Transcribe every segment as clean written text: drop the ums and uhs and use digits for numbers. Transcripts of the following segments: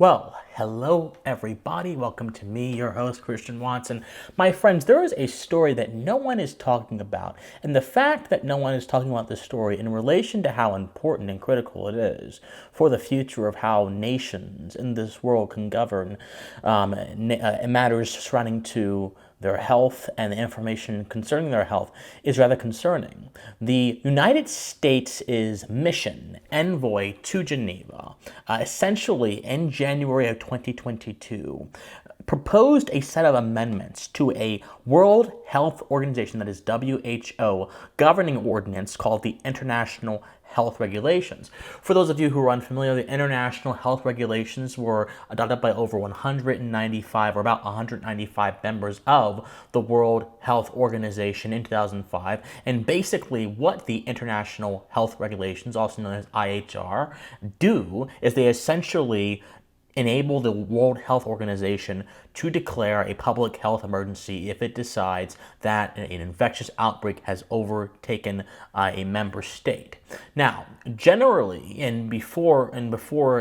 Well, hello everybody. Welcome to me, your host, Christian Watson. My friends, there is a story that no one is talking about. And the fact that no one is talking about this story in relation to how important and critical it is for the future of how nations in this world can govern matters surrounding to their health and the information concerning their health is rather concerning. The United States' mission, envoy to Geneva, essentially in January of 2022, proposed a set of amendments to a World Health Organization, that is WHO, governing ordinance called the International Health Regulations. For those of you who are unfamiliar, the International Health Regulations were adopted by over 195 or about 195 members of the World Health Organization in 2005. And basically what the International Health Regulations, also known as IHR, do is they essentially enable the World Health Organization to declare a public health emergency if it decides that an infectious outbreak has overtaken a member state. Now, generally, and before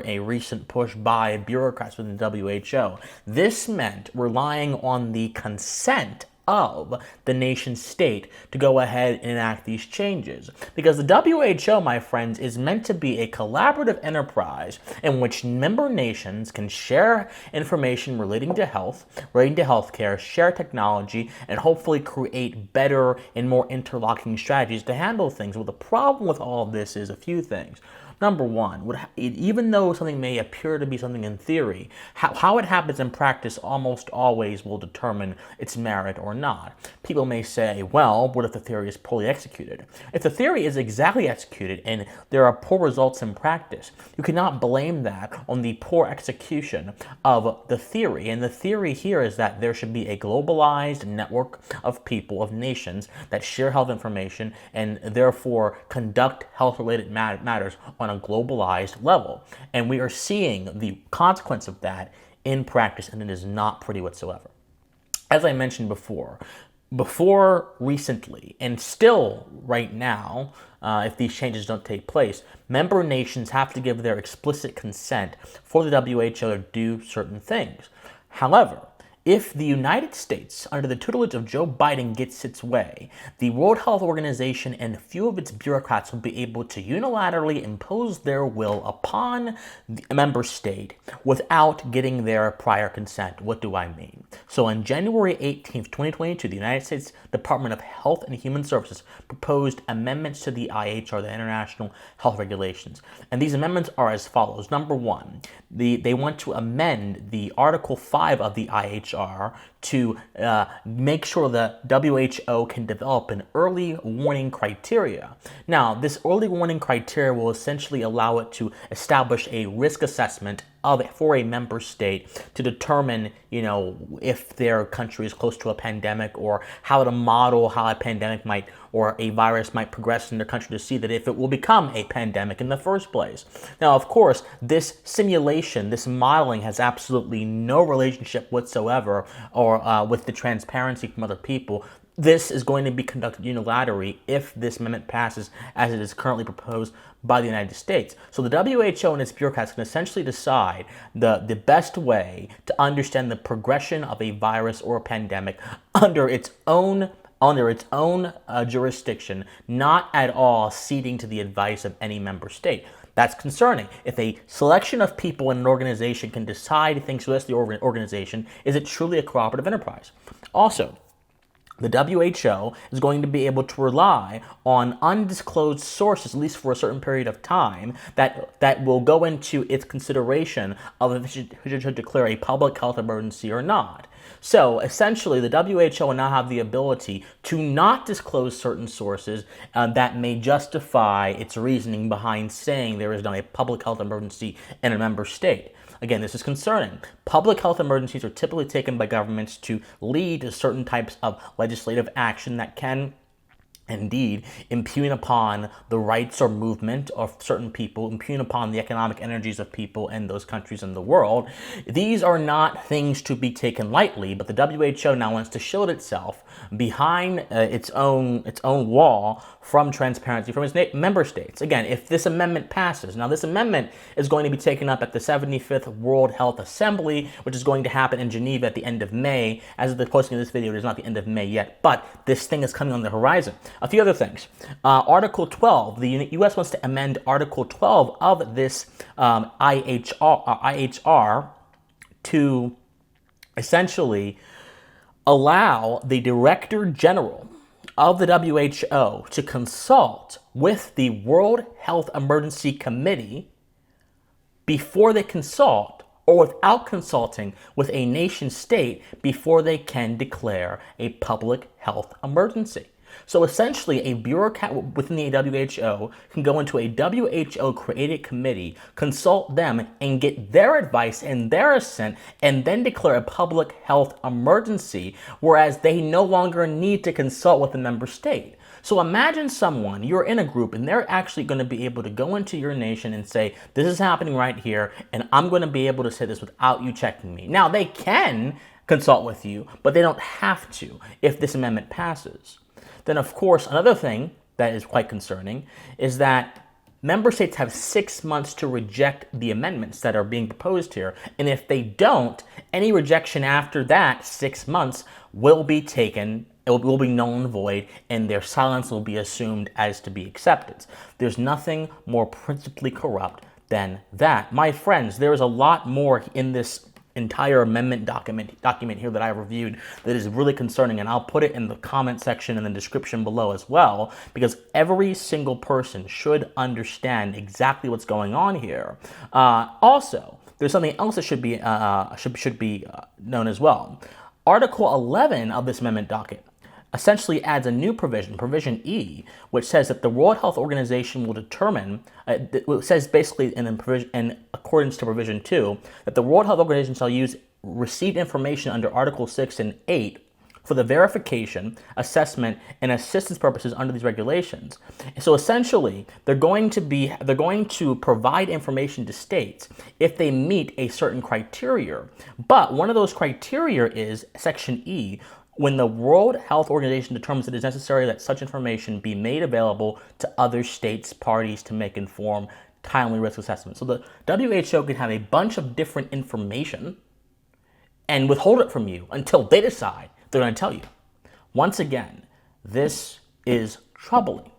a recent push by bureaucrats within the WHO, this meant relying on the consent of the nation state to go ahead and enact these changes. Because the WHO, my friends, is meant to be a collaborative enterprise in which member nations can share information relating to health, relating to healthcare, share technology, and hopefully create better and more interlocking strategies to handle things. Well, the problem with all of this is a few things. Number one, even though something may appear to be something in theory, how it happens in practice almost always will determine its merit or not. People may say, well, what if the theory is poorly executed? If the theory is exactly executed and there are poor results in practice, you cannot blame that on the poor execution of the theory. And the theory here is that there should be a globalized network of people, of nations, that share health information and therefore conduct health-related matters on a globalized level. And we are seeing the consequence of that in practice, and it is not pretty whatsoever. As I mentioned before recently, and still right now, if these changes don't take place, member nations have to give their explicit consent for the WHO to do certain things. However, if the United States, under the tutelage of Joe Biden, gets its way, the World Health Organization and a few of its bureaucrats will be able to unilaterally impose their will upon the member state without getting their prior consent. What do I mean? So on January 18th, 2022, the United States Department of Health and Human Services proposed amendments to the IHR, the International Health Regulations. And these amendments are as follows. Number one, they want to amend the Article 5 of the IHR to make sure the WHO can develop an early warning criteria. Now, this early warning criteria will essentially allow it to establish a risk assessment for a member state to determine, if their country is close to a pandemic, or how to model how a pandemic might or a virus might progress in their country to see that if it will become a pandemic in the first place. Now, of course, this simulation, this modeling has absolutely no relationship whatsoever or with the transparency from other people. This is going to be conducted unilaterally if this amendment passes as it is currently proposed by the United States. So the WHO and its bureaucrats can essentially decide the best way to understand the progression of a virus or a pandemic under its own jurisdiction, not at all ceding to the advice of any member state. That's concerning. If a selection of people in an organization can decide things for the organization, is it truly a cooperative enterprise? Also, the WHO is going to be able to rely on undisclosed sources, at least for a certain period of time, that will go into its consideration of if it should declare a public health emergency or not. So essentially, the WHO will now have the ability to not disclose certain sources that may justify its reasoning behind saying there is now a public health emergency in a member state. Again, this is concerning. Public health emergencies are typically taken by governments to lead to certain types of legislative action that can indeed impugn upon the rights or movement of certain people, impugn upon the economic energies of people in those countries in the world. These are not things to be taken lightly, but the WHO now wants to shield itself behind its own wall from transparency from its member states. Again, if this amendment passes, now this amendment is going to be taken up at the 75th World Health Assembly, which is going to happen in Geneva at the end of May. As of the posting of this video, it is not the end of May yet, but this thing is coming on the horizon. A few other things. Article 12, the U.S. wants to amend Article 12 of this IHR to essentially allow the Director General of the WHO to consult with the World Health Emergency Committee before they consult, or without consulting with a nation state before they can declare a public health emergency. So essentially, a bureaucrat within the WHO can go into a WHO-created committee, consult them, and get their advice and their assent, and then declare a public health emergency, whereas they no longer need to consult with the member state. So imagine someone, you're in a group, and they're actually going to be able to go into your nation and say, this is happening right here, and I'm going to be able to say this without you checking me. Now, they can consult with you, but they don't have to if this amendment passes. Then, of course, another thing that is quite concerning is that member states have 6 months to reject the amendments that are being proposed here. And if they don't, any rejection after that 6 months will be taken, it will be null and void, and their silence will be assumed as to be acceptance. There's nothing more principally corrupt than that. My friends, there is a lot more in this entire amendment document here that I reviewed that is really concerning, and I'll put it in the comment section and the description below as well, because every single person should understand exactly what's going on here. Also, there's something else that should be known as well. Article 11 of this amendment docket essentially adds a new provision, Provision E, which says that the World Health Organization will determine, it says basically in accordance to Provision 2, that the World Health Organization shall use received information under Article 6 and 8 for the verification, assessment, and assistance purposes under these regulations. So essentially, they're going to provide information to states if they meet a certain criteria. But one of those criteria is Section E, when the World Health Organization determines it is necessary that such information be made available to other states' parties to make informed, timely risk assessments. So the WHO can have a bunch of different information and withhold it from you until they decide they're going to tell you. Once again, this is troubling,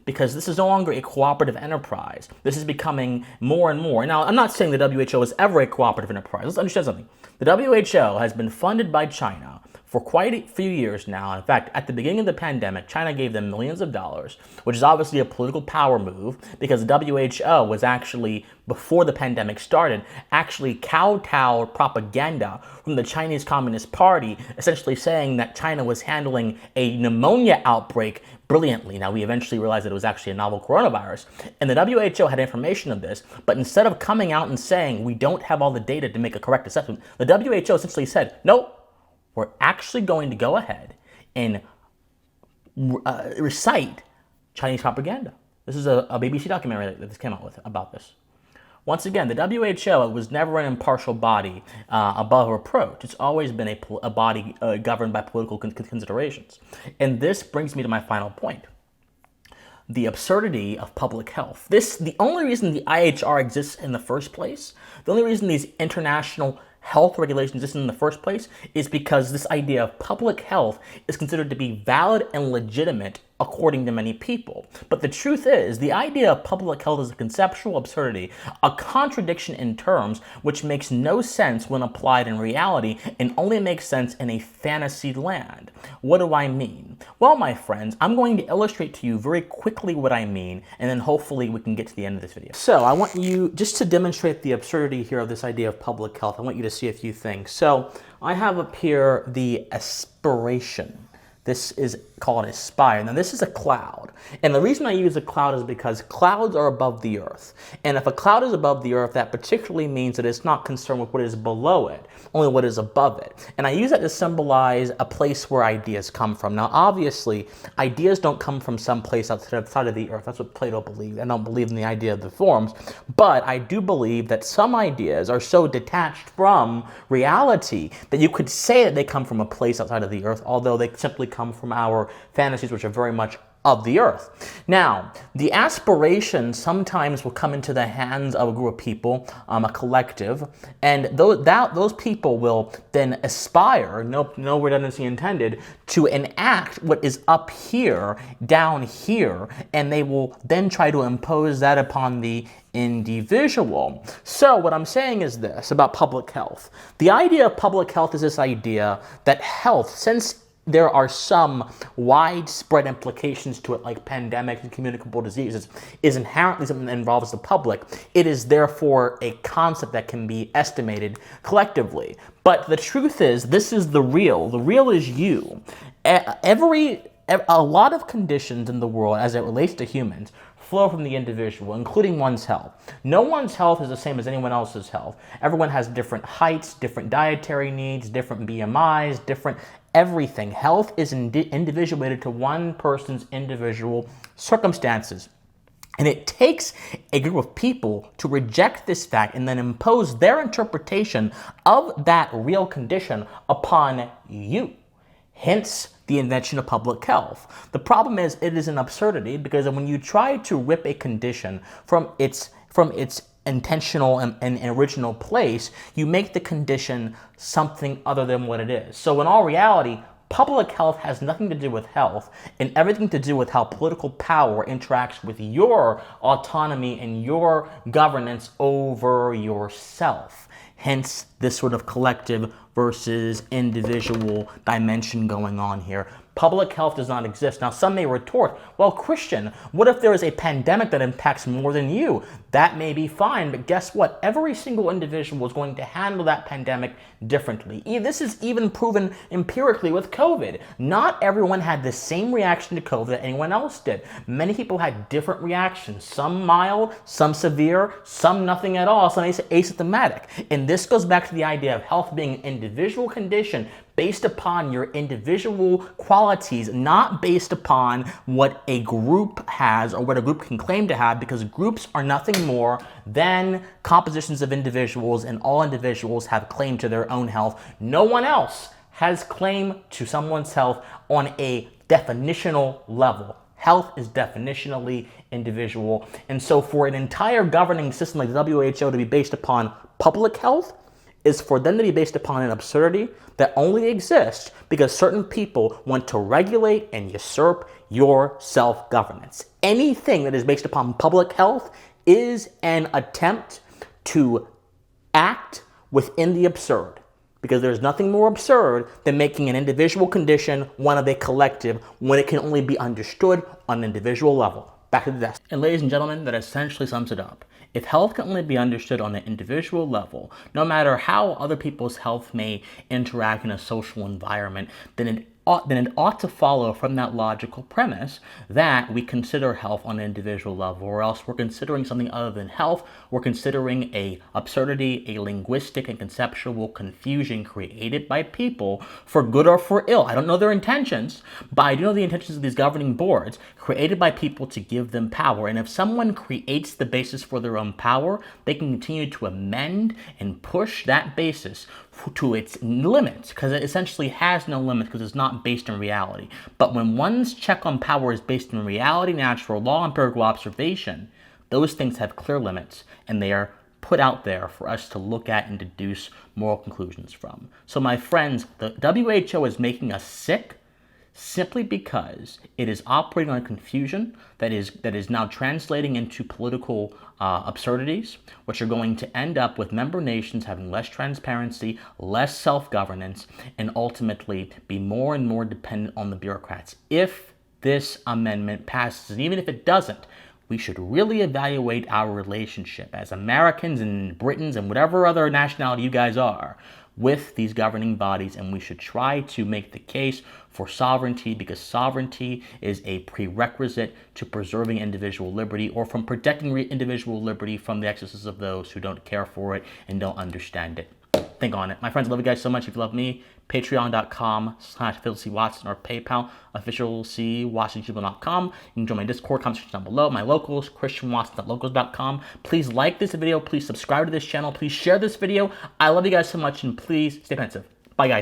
because this is no longer a cooperative enterprise. This is becoming more and more. Now, I'm not saying the WHO is ever a cooperative enterprise. Let's understand something. The WHO has been funded by China for quite a few years now. In fact, at the beginning of the pandemic, China gave them millions of dollars, which is obviously a political power move, because the WHO was actually, before the pandemic started, actually kowtowed propaganda from the Chinese Communist Party, essentially saying that China was handling a pneumonia outbreak brilliantly. Now, we eventually realized that it was actually a novel coronavirus, and the WHO had information of this, but instead of coming out and saying, we don't have all the data to make a correct assessment, the WHO essentially said, nope, we're actually going to go ahead and recite Chinese propaganda. This is a BBC documentary that this came out with about this. Once again, the WHO was never an impartial body above reproach. It's always been a body governed by political considerations. And this brings me to my final point. The absurdity of public health. The only reason the IHR exists in the first place, the only reason these international health regulations exist in the first place, is because this idea of public health is considered to be valid and legitimate according to many people. But the truth is, the idea of public health is a conceptual absurdity, a contradiction in terms which makes no sense when applied in reality and only makes sense in a fantasy land. What do I mean? Well, my friends, I'm going to illustrate to you very quickly what I mean, and then hopefully we can get to the end of this video. So I want you, just to demonstrate the absurdity here of this idea of public health, I want you to see a few things. So I have up here the aspiration. This is called a spire. Now, this is a cloud. And the reason I use a cloud is because clouds are above the earth. And if a cloud is above the earth, that particularly means that it's not concerned with what is below it, only what is above it. And I use that to symbolize a place where ideas come from. Now, obviously, ideas don't come from some place outside of the earth. That's what Plato believed. I don't believe in the idea of the forms. But I do believe that some ideas are so detached from reality that you could say that they come from a place outside of the earth, although they simply come from our fantasies, which are very much of the earth. Now, the aspiration sometimes will come into the hands of a group of people, a collective, and those people will then aspire, no redundancy intended, to enact what is up here, down here, and they will then try to impose that upon the individual. So what I'm saying is this about public health. The idea of public health is this idea that health, since there are some widespread implications to it, like pandemics and communicable diseases, is inherently something that involves the public. It is therefore a concept that can be estimated collectively. But the truth is, this is the real. The real is you. A lot of conditions in the world, as it relates to humans, flow from the individual, including one's health. No one's health is the same as anyone else's health. Everyone has different heights, different dietary needs, different BMIs, different everything. Health is individuated to one person's individual circumstances. And it takes a group of people to reject this fact and then impose their interpretation of that real condition upon you. Hence, the invention of public health. The problem is, it is an absurdity, because when you try to rip a condition from its intentional and original place, you make the condition something other than what it is. So in all reality, public health has nothing to do with health and everything to do with how political power interacts with your autonomy and your governance over yourself. Hence, this sort of collective versus individual dimension going on here. Public health does not exist. Now, some may retort, well, Christian, what if there is a pandemic that impacts more than you? That may be fine, but guess what? Every single individual is going to handle that pandemic differently. This is even proven empirically with COVID. Not everyone had the same reaction to COVID that anyone else did. Many people had different reactions, some mild, some severe, some nothing at all, some asymptomatic. And this goes back to the idea of health being an individual condition based upon your individual qualities, not based upon what a group has or what a group can claim to have, because groups are nothing more than compositions of individuals, and all individuals have claim to their own health. No one else has claim to someone's health on a definitional level. Health is definitionally individual. And so for an entire governing system like the WHO to be based upon public health is for them to be based upon an absurdity that only exists because certain people want to regulate and usurp your self-governance. Anything that is based upon public health is an attempt to act within the absurd, because there's nothing more absurd than making an individual condition one of a collective when it can only be understood on an individual level. Back to the desk. And ladies and gentlemen, that essentially sums it up. If health can only be understood on an individual level, no matter how other people's health may interact in a social environment, then it ought to follow from that logical premise that we consider health on an individual level, or else we're considering something other than health. We're considering a absurdity, a linguistic and conceptual confusion created by people for good or for ill. I don't know their intentions, but I do know the intentions of these governing boards, created by people to give them power. And if someone creates the basis for their own power, they can continue to amend and push that basis to its limits, because it essentially has no limits, because it's not based in reality. But when one's check on power is based in reality, natural law, empirical observation, those things have clear limits, and they are put out there for us to look at and deduce moral conclusions from. So my friends, the WHO is making us sick simply because it is operating on confusion that is now translating into political absurdities, which are going to end up with member nations having less transparency, less self-governance, and ultimately be more and more dependent on the bureaucrats. If this amendment passes, and even if it doesn't, we should really evaluate our relationship as Americans and Britons and whatever other nationality you guys are with these governing bodies, and we should try to make the case for sovereignty, because sovereignty is a prerequisite to preserving individual liberty, or from protecting individual liberty from the excesses of those who don't care for it and don't understand it. Think on it. My friends, I love you guys so much. If you love me, patreon.com/PhilCWatson or PayPal, officialcwatson@gmail.com. You can join my Discord, comment down below. My locals, christianwatson.locals.com. Please like this video. Please subscribe to this channel. Please share this video. I love you guys so much, and please stay pensive. Bye, guys.